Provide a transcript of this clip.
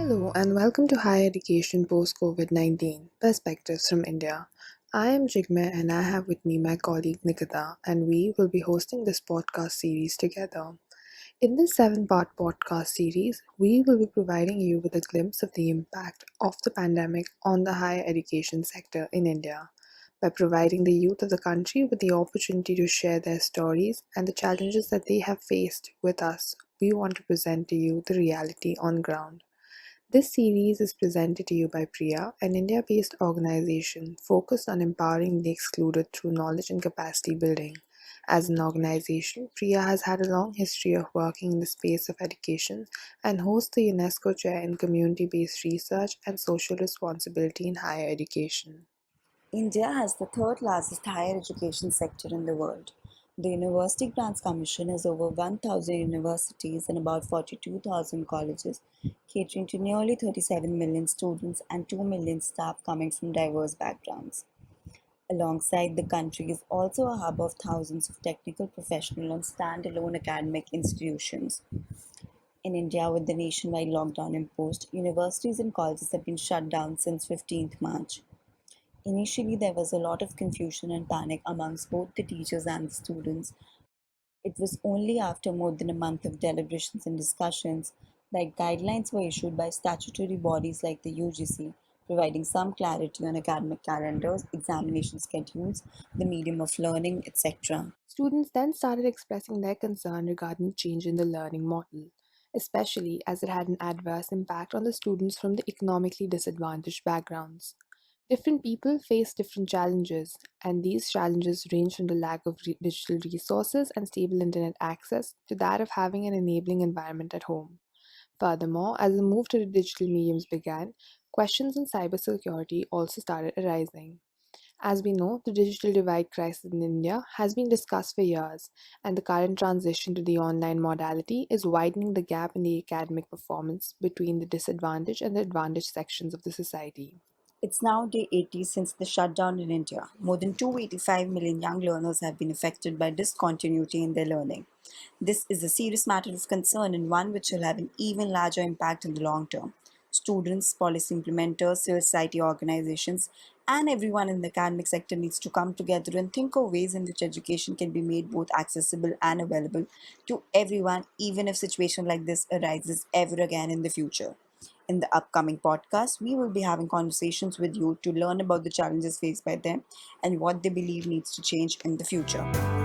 Hello and welcome to Higher Education Post COVID-19 Perspectives from India. I am Jigme and I have with me my colleague Nikita, and we will be hosting this podcast series together. In this 7-part podcast series, we will be providing you with a glimpse of the impact of the pandemic on the higher education sector in India by providing the youth of the country with the opportunity to share their stories and the challenges that they have faced with us. We want to present to you the reality on ground. This series is presented to you by PRIA, an India based organization focused on empowering the excluded through knowledge and capacity building. As an organization, PRIA has had a long history of working in the space of education and hosts the UNESCO Chair in Community Based Research and Social Responsibility in Higher Education. India has the third largest higher education sector in the world. The University Grants Commission has over 1,000 universities and about 42,000 colleges, catering to nearly 37 million students and 2 million staff coming from diverse backgrounds. Alongside, the country is also a hub of thousands of technical, professional, and standalone academic institutions. In India, with the nationwide lockdown imposed, universities and colleges have been shut down since 15th March. Initially, there was a lot of confusion and panic amongst both the teachers and the students. It was only after more than a month of deliberations and discussions that guidelines were issued by statutory bodies like the UGC, providing some clarity on academic calendars, examination schedules, the medium of learning, etc. Students then started expressing their concern regarding change in the learning model, especially as it had an adverse impact on the students from the economically disadvantaged backgrounds. Different people face different challenges, and these challenges range from the lack of digital resources and stable internet access to that of having an enabling environment at home. Furthermore, as the move to the digital mediums began, questions on cybersecurity also started arising. As we know, the digital divide crisis in India has been discussed for years, and the current transition to the online modality is widening the gap in the academic performance between the disadvantaged and the advantaged sections of the society. It's now day 80 since the shutdown in India. More than 285 million young learners have been affected by discontinuity in their learning. This is a serious matter of concern and one which will have an even larger impact in the long term. Students, policy implementers, civil society organizations, and everyone in the academic sector needs to come together and think of ways in which education can be made both accessible and available to everyone, even if situation like this arises ever again in the future. In the upcoming podcast, we will be having conversations with you to learn about the challenges faced by them and what they believe needs to change in the future.